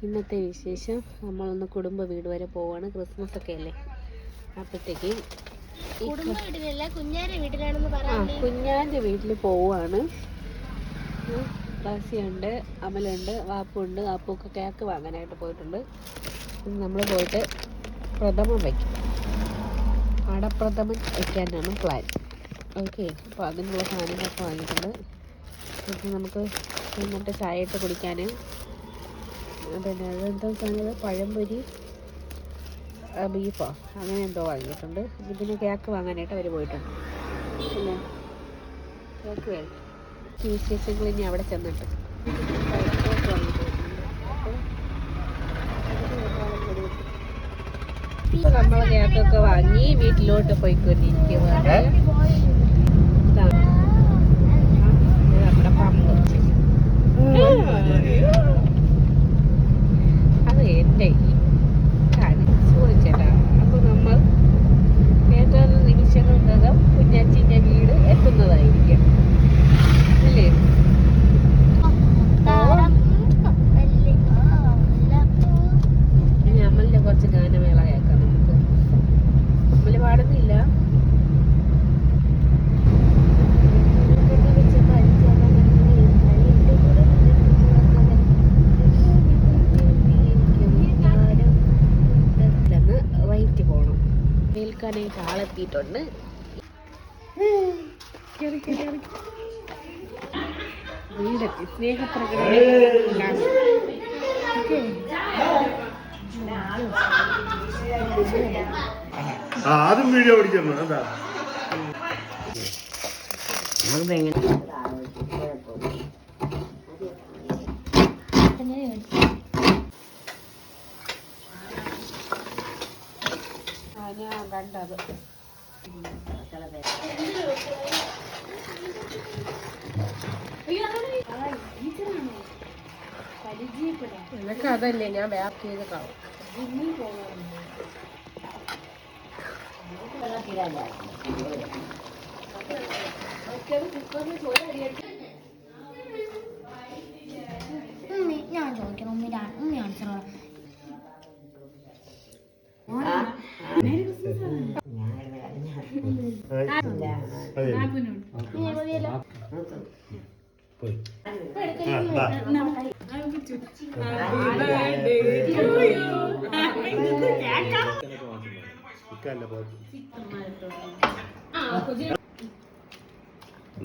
ഇന്നത്തെ വിശേഷം നമ്മളൊന്ന് കുടുംബ വീട് വരെ പോവാണ്. ക്രിസ്മസ് ഒക്കെ അല്ലേ, അപ്പോഴത്തേക്കും കുഞ്ഞാൻ്റെ വീട്ടിൽ പോവാണ്. റാസിയുണ്ട്, അമലുണ്ട്, വാപ്പുണ്ട്. വാപ്പൊക്കെ കേക്ക് വാങ്ങാനായിട്ട് പോയിട്ടുണ്ട്. നമ്മൾ പോയിട്ട് പ്രഥമൻ വയ്ക്കും, അടപ്രഥമൻ വയ്ക്കാനാണ് പ്ലാൻ. ഓക്കെ, അപ്പോൾ അതിനുള്ള സാധനങ്ങളൊക്കെ വാങ്ങിയിട്ടുണ്ട്. പിന്നെ നമുക്ക് എന്നിട്ട് ചായ ഇട്ട് കുടിക്കാൻ പിന്നെ അതെന്താ സാധനം, പഴംപൊരി ബീഫോ അങ്ങനെ എന്തോ വാങ്ങിയിട്ടുണ്ട്. പിന്നെ കേക്ക് വാങ്ങാനായിട്ട് അവർ പോയിട്ടുണ്ട്. പിന്നെ കേക്ക് വേണം. വിശേഷങ്ങൾ ഇനി അവിടെ ചെന്നിട്ട് ഇപ്പോൾ നമ്മൾ കേക്കൊക്കെ വാങ്ങി വീട്ടിലോട്ട് പോയിക്കൊണ്ടിരിക്കുകയാണ്. നമ്മുടെ പമ്പ് അത് എൻ്റെ ചോദിച്ചേട്ടാ. അപ്പോൾ നമ്മൾ ഏതാനും നിമിഷങ്ങൾക്കകം കുഞ്ഞാച്ചിൻ്റെ വീട് എത്തുന്നതായിരിക്കും അല്ലേ? ഇനി അമലിൻ്റെ കുറച്ച് ഗാനമേള കേൾക്കാം നമുക്ക്. അമൽ പാടുന്നില്ല. വൈറ്റ് പോണം, കേൾക്കാനായിട്ട് ആളെത്തിയിട്ടുണ്ട്. വീടെത്തി സ്നേഹപ്രകടനം. ആദ്യം വീഡിയോ പിടിക്കുന്നു. എന്താ ഞാൻ കണ്ടത് എനിക്ക് അതല്ലേ, ഞാൻ ബാക്ക് ചെയ്ത് കാണും. ഞാൻ ചോദിക്കണം, ഉമ്മി ആൻസർ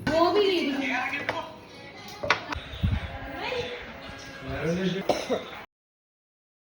ഗോപി